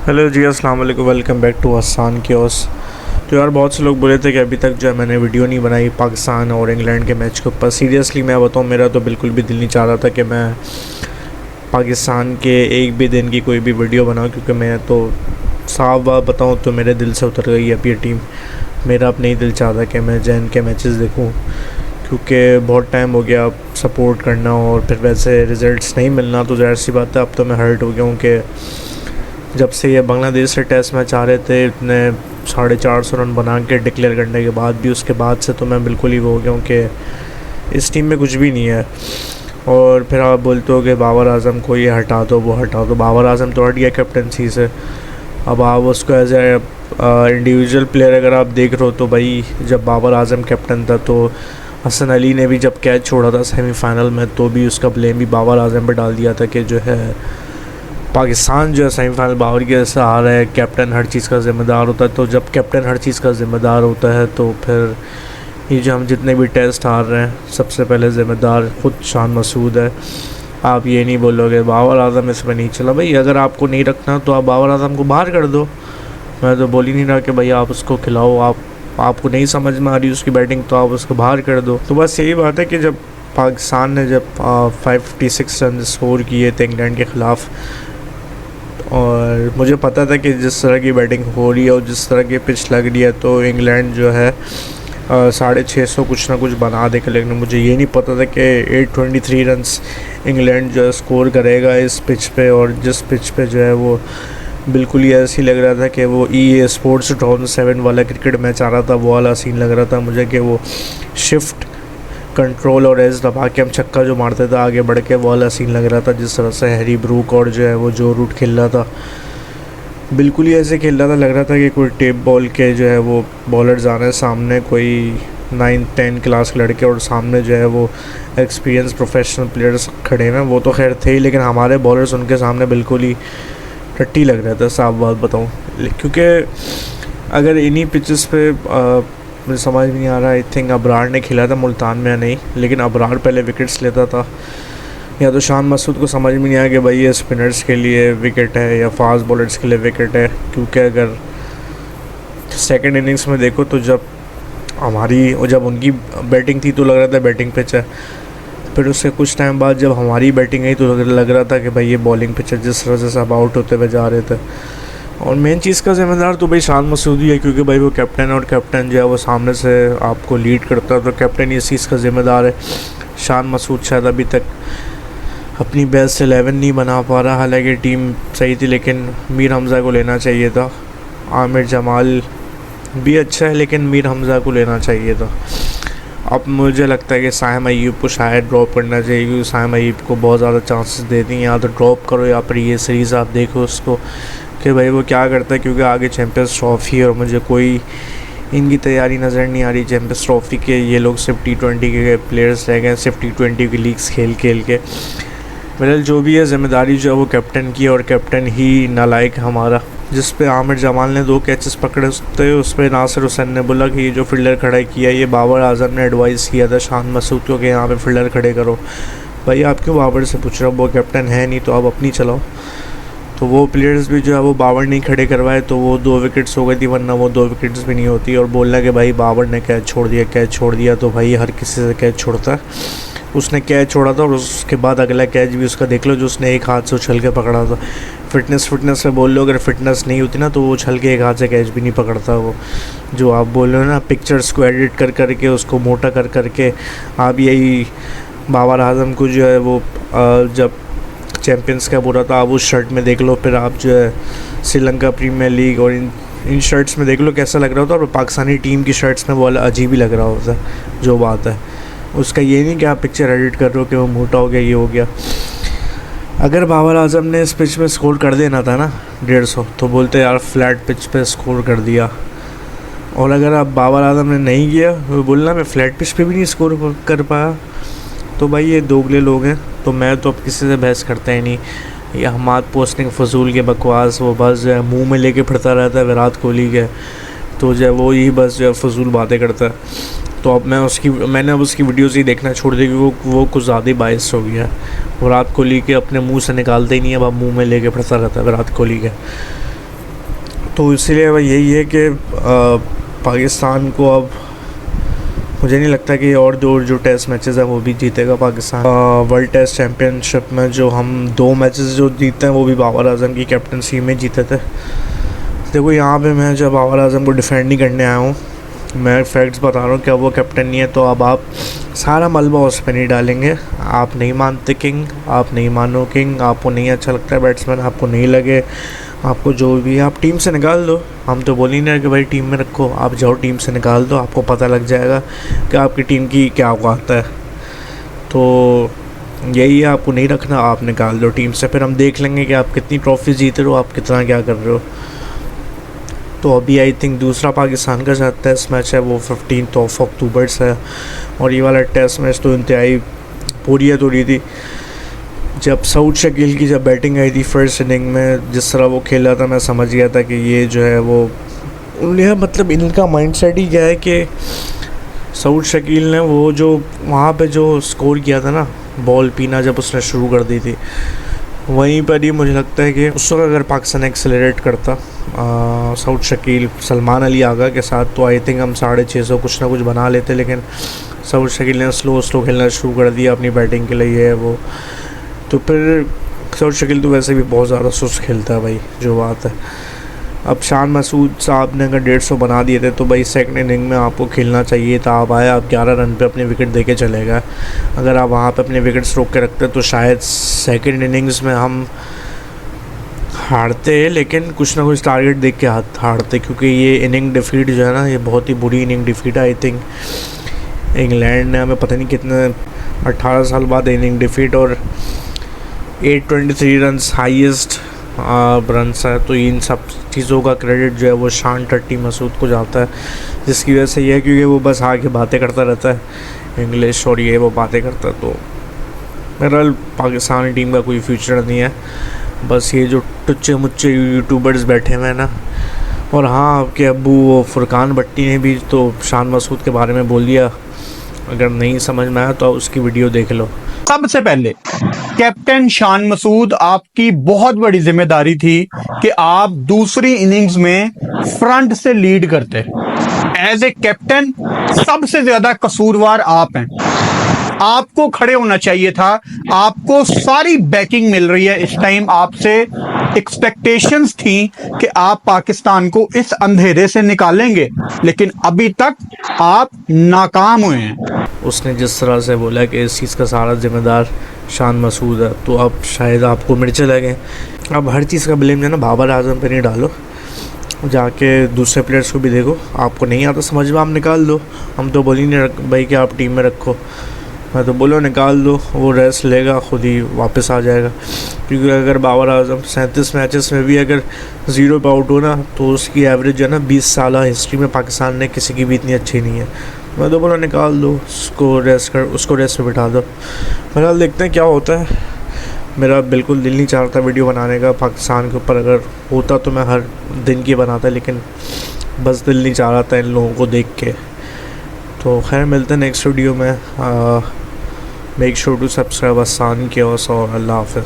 Hello ji, अस्सलाम वालेकुम। Welcome back to Hasan क्योस। तो यार बहुत से लोग बोले थे कि अभी तक जो है मैंने वीडियो नहीं बनाई पाकिस्तान और इंग्लैंड के मैच के ऊपर। सीरियसली मैं बताऊँ, मेरा तो बिल्कुल भी दिल नहीं चाह रहा था कि मैं पाकिस्तान के एक भी दिन की कोई भी वीडियो बनाऊँ, क्योंकि मैं तो साफ बात बताऊँ तो मेरे दिल से उतर गई अब ये टीम। मेरा अब नहीं दिल चाहता कि मैं जैन के मैचेस देखूँ, क्योंकि बहुत टाइम हो गया सपोर्ट करना और फिर वैसे रिज़ल्ट्स नहीं मिलना। तो ज़ाहिर सी बात है अब तो मैं हर्ट हो गया हूँ कि जब से ये बांग्लादेश से टेस्ट मैच आ रहे थे, इतने 450 रन बना के डिक्लेयर करने के बाद भी, उसके बाद से तो मैं बिल्कुल ही वो हो गया हूँ कि इस टीम में कुछ भी नहीं है। और फिर आप बोलते हो कि बाबर आजम को ये हटा दो, वो हटा दो। बाबर आजम तो हट गया कैप्टनसी से। अब आप उसको एज ए इंडिविजुअल प्लेयर अगर आप देख रहे हो तो भाई, जब बाबर आजम कैप्टन था तो हसन अली ने भी जब कैच छोड़ा था सेमीफाइनल में, तो भी उसका ब्लेम भी बाबर आजम पर डाल दिया था कि जो है पाकिस्तान जो है सेमीफाइनल बाबर की वजह से आ रहा है, कैप्टन हर चीज़ का ज़िम्मेदार होता है। तो जब कैप्टन हर चीज़ का ज़िम्मेदार होता है तो फिर ये जो हम जितने भी टेस्ट हार रहे हैं, सबसे पहले ज़िम्मेदार ख़ुद शान मसूद है। आप ये नहीं बोलोगे बाबर आजम इसमें नहीं चला। भाई अगर आपको नहीं रखना तो आप बाबर आजम को बाहर कर दो। मैं तो बोल ही नहीं रहा कि भाई आप उसको खिलाओ। आपको नहीं समझ में आ रही उसकी बैटिंग तो आप उसको बाहर कर दो। तो बस यही बात है कि जब पाकिस्तान ने जब 556 रन स्कोर किए थे इंग्लैंड के ख़िलाफ़, और मुझे पता था कि जिस तरह की बैटिंग हो रही है और जिस तरह की पिच लग रही है तो इंग्लैंड जो है 650 कुछ ना कुछ बना देगा। लेकिन मुझे ये नहीं पता था कि 823 रन्स इंग्लैंड जो है स्कोर करेगा इस पिच पे। और जिस पिच पे जो है वो बिल्कुल ही ऐसी लग रहा था कि वो EA स्पोर्ट्स 2007 वाला क्रिकेट मैच आ रहा था, वो वाला सीन लग रहा था मुझे कि वो शिफ्ट कंट्रोल और एज दबा के हम छक्का जो मारते थे आगे बढ़ के, वो वाला सीन लग रहा था। जिस तरह से हैरी ब्रूक और जो है वो जो रूट खेल रहा था, बिल्कुल ही ऐसे खेल रहा था, लग रहा था कि कोई टेप बॉल के जो है वो बॉलर्स आ रहे हैं सामने, कोई 9-10 क्लास के लड़के, और सामने जो है वो एक्सपीरियंस प्रोफेशनल प्लेयर्स खड़े हैं। वो तो खैर थे ही, लेकिन हमारे बॉलर्स उनके सामने बिल्कुल ही टट्टी लग रहा था, साफ बात बताऊँ। क्योंकि अगर इन्हीं पिचेस पे मुझे समझ नहीं आ रहा, आई थिंक अबरार ने खेला था मुल्तान में या नहीं, लेकिन अबरार पहले विकेट्स लेता था, या तो शान मसूद को समझ में नहीं आया कि भाई ये स्पिनर्स के लिए विकेट है या फास्ट बॉलर्स के लिए विकेट है। क्योंकि अगर सेकंड इनिंग्स में देखो तो जब उनकी बैटिंग थी तो लग रहा था बैटिंग पिच है। फिर उससे कुछ टाइम बाद जब हमारी बैटिंग आई तो लग रहा था कि भाई ये बॉलिंग पिच है, जिस तरह से सब आउट होते हुए जा रहे थे। और मेन चीज़ का ज़िम्मेदार तो भाई शान मसूद ही है, क्योंकि भाई वो कैप्टन है और कैप्टन जो है वो सामने से आपको लीड करता है, तो कैप्टन इस चीज़ का ज़िम्मेदार है। शान मसूद शायद अभी तक अपनी बेस्ट 11 नहीं बना पा रहा। हालांकि टीम सही थी, लेकिन मीर हमज़ा को लेना चाहिए था। आमिर जमाल भी अच्छा है, लेकिन मीर हमज़ा को लेना चाहिए था। अब मुझे लगता है कि साइम अयूब को शायद ड्रॉप करना चाहिए, क्योंकि साइम अयूब को बहुत ज़्यादा चांसेस देती हैं। या तो ड्रॉप करो या फिर ये सीरीज़ आप देखो उसको कि भाई वो क्या करता है, क्योंकि आगे चैम्पियंस ट्रॉफ़ी है और मुझे कोई इनकी तैयारी नज़र नहीं आ रही चैम्पियंस ट्रॉफ़ी के। ये लोग सिर्फ T20 के प्लेयर्स रह गए, सिर्फ T20 की लीग्स खेल के। बहरहाल जो भी है, ज़िम्मेदारी जो है वो कैप्टन की, और कैप्टन ही नालायक हमारा। जिस पे आमिर जमाल ने 2 कैचेस पकड़े थे, उस पर नासिर हुसैन ने बोला कि ये जो फील्डर खड़ा किया, ये बाबर आजम ने एडवाइस किया था शान मसूद को कि यहाँ पे फील्डर खड़े करो। भाई आप क्यों बाबर से पूछ रहे हो? वो कैप्टन है नहीं तो आप अपनी चलाओ। तो वो प्लेयर्स भी जो है वो बाबर नहीं खड़े करवाए तो वो 2 विकेट्स हो गई थी, वरना वो 2 विकेट्स भी नहीं होती। और बोलना कि भाई बाबर ने कैच छोड़ दिया, तो भाई हर किसी से कैच छोड़ता है। उसने कैच छोड़ा था और उसके बाद अगला कैच भी उसका देख लो, जो उसने एक हाथ से उछल के पकड़ा था। फिटनेस में बोल लो, अगर फिटनेस नहीं होती ना तो वो उछल के एक हाथ से कैच भी नहीं पकड़ता। वो जो आप बोल रहे हो ना, पिक्चर्स को एडिट कर के उसको मोटा कर के, आप यही बाबर आजम को जो है वो जब चैम्पियंस का बुरा था, आप उस शर्ट में देख लो। फिर आप जो है श्रीलंका प्रीमियर लीग और इन शर्ट्स में देख लो कैसा लग रहा होता है, और पाकिस्तानी टीम की शर्ट्स में वो अजीब ही लग रहा होता है। जो बात है उसका ये नहीं कि आप पिक्चर एडिट कर रहे हो कि वो मोटा हो गया, ये हो गया। अगर बाबर आजम ने इस पिच पे स्कोर कर देना था ना 150, तो बोलते यार फ्लैट पिच पे स्कोर कर दिया। और अगर आप बाबर आजम ने नहीं किया, वो बोलना मैं फ्लैट पिच पे भी नहीं स्कोर कर पाया, तो भाई ये दोगले लोग हैं। तो मैं तो अब किसी से बहस करता ही नहीं। ये हमाद पोस्टिंग फजूल के बकवास, वो बस जो है मुँह में लेके फिरता रहता है विराट कोहली के, तो जो है वो ही बस जो है फजूल बातें करता है। तो अब मैंने अब उसकी वीडियोज़ ही देखना छोड़ दी, क्योंकि वो कुछ ज़्यादा ही बायस हो गया है। विराट कोहली के अपने मुंह से निकालते ही नहीं है, अब मुंह में लेके फिरता रहता है विराट कोहली के। तो इसीलिए भाई यही है कि पाकिस्तान को अब मुझे नहीं लगता कि और जो टेस्ट मैचेस हैं वो भी जीतेगा पाकिस्तान। वर्ल्ड टेस्ट चैम्पियनशिप में जो हम 2 मैचेस जो जीते हैं वो भी बाबर आजम की कैप्टनसी में जीते थे। देखो यहाँ पे मैं जब बाबर आजम को डिफेंड नहीं करने आया हूँ, मैं फैक्ट्स बता रहा हूँ कि अब वो कैप्टन नहीं है, तो अब आप सारा मलबा उस पर नहीं डालेंगे। आप नहीं मानते किंग, आप नहीं मानो किंग, आपको नहीं अच्छा लगता है बैट्समैन, आपको नहीं लगे, आपको जो भी है आप टीम से निकाल दो। हम तो बोल ही नहीं रहे कि भाई टीम में रखो, आप जाओ टीम से निकाल दो, आपको पता लग जाएगा कि आपकी टीम की क्या औकात है। तो यही है, आपको नहीं रखना, आप निकाल दो टीम से, फिर हम देख लेंगे कि आप कितनी ट्रॉफी जीते हो, आप कितना क्या कर रहे हो। तो अभी आई थिंक दूसरा पाकिस्तान का जो टेस्ट मैच है वो 15 अक्टूबर से है, और ये वाला टेस्ट मैच तो इंतहाई बोरियत हो रही थी। जब सऊद शकील की जब बैटिंग आई थी फर्स्ट इनिंग में, जिस तरह वो खेला था, मैं समझ गया था कि ये जो है वो उन्हें मतलब इनका माइंडसेट ही क्या है कि सऊद शकील ने वो जो वहाँ पे जो स्कोर किया था ना, बॉल पीना जब उसने शुरू कर दी थी, वहीं पर ही मुझे लगता है कि उस वक्त अगर पाकिस्तान एक्सेलरेट करता सऊद शकील सलमान अली आगा के साथ, तो आई थिंक हम 650 कुछ ना कुछ बना लेते। लेकिन सऊद शकील ने स्लो खेलना शुरू कर दिया अपनी बैटिंग के लिए, है वो। तो फिर सऊद शकील तो वैसे भी बहुत ज़्यादा सुस्त खेलता है भाई, जो बात है। अब शान मसूद साहब ने अगर 150 बना दिए थे, तो भाई सेकंड इनिंग में आपको खेलना चाहिए था। आप आए, आप 11 रन पे अपने विकेट दे के चले गए। अगर आप वहाँ पे अपने विकेट्स रोक के रखते तो शायद सेकंड इनिंग्स में हम हारते, लेकिन कुछ ना कुछ टारगेट देख के हारते, क्योंकि ये इनिंग डिफीट जो है ना, ये बहुत ही बुरी इनिंग डिफीट है। आई थिंक इंग्लैंड ने हमें पता नहीं कितने 18 साल बाद इनिंग डिफीट, और 823 रन्स हाईएस्ट रन्स है। तो इन सब चीज़ों का क्रेडिट जो है वो शान टट्टी मसूद को जाता है, जिसकी वजह से ये है क्योंकि वो बस आके बातें करता रहता है इंग्लिश, और ये वो बातें करता है। तो बहरहाल पाकिस्तानी टीम का कोई फ्यूचर नहीं है, बस ये जो टुच्चे मुच्चे यूट्यूबर्स बैठे हुए हैं ना। और हाँ, आपके अब्बू वो फुरकान भट्टी ने भी तो शान मसूद के बारे में बोल दिया, अगर नहीं समझ में आया तो उसकी वीडियो देख लो। सबसे पहले कैप्टन शान मसूद, आपकी बहुत बड़ी जिम्मेदारी थी कि आप दूसरी इनिंग्स में फ्रंट से लीड करते। एज ए कैप्टन सबसे ज्यादा कसूरवार आप हैं, आपको खड़े होना चाहिए था। आपको सारी बैकिंग मिल रही है इस टाइम, आपसे एक्सपेक्टेशंस थी कि आप पाकिस्तान को इस अंधेरे से निकालेंगे, लेकिन अभी तक आप नाकाम हुए हैं। उसने जिस तरह से बोला कि इस चीज़ का सारा जिम्मेदार शान मसूद है, तो अब शायद आपको मिर्चे लगे। अब हर चीज़ का ब्लेम जो है ना बाबर आजम पे नहीं डालो, जाके दूसरे प्लेयर्स को भी देखो। आपको नहीं आता समझ में, आप निकाल दो। हम तो बोल ही नहीं भाई कि आप टीम में रखो, मैं तो बोलो निकाल दो, वो रेस्ट लेगा, खुद ही वापस आ जाएगा। क्योंकि अगर बाबर आजम 37 मैचेस में भी अगर 0 पे आउट हो ना, तो उसकी एवरेज जो है ना 20 साल हिस्ट्री में पाकिस्तान ने किसी की भी इतनी अच्छी नहीं है। मैं तो बोला निकाल दो उसको, रेस्ट पे बिठा दो। फिलहाल देखते हैं क्या होता है। मेरा बिल्कुल दिल नहीं चाह रहा था वीडियो बनाने का पाकिस्तान के ऊपर, अगर होता तो मैं हर दिन की बनाता, लेकिन बस दिल नहीं चाह रहा था इन लोगों को देख के। तो खैर मिलते हैं नेक्स्ट वीडियो में। मेक श्योर टू सब्सक्राइब आसान के और अल्लाह हाफ़िज़।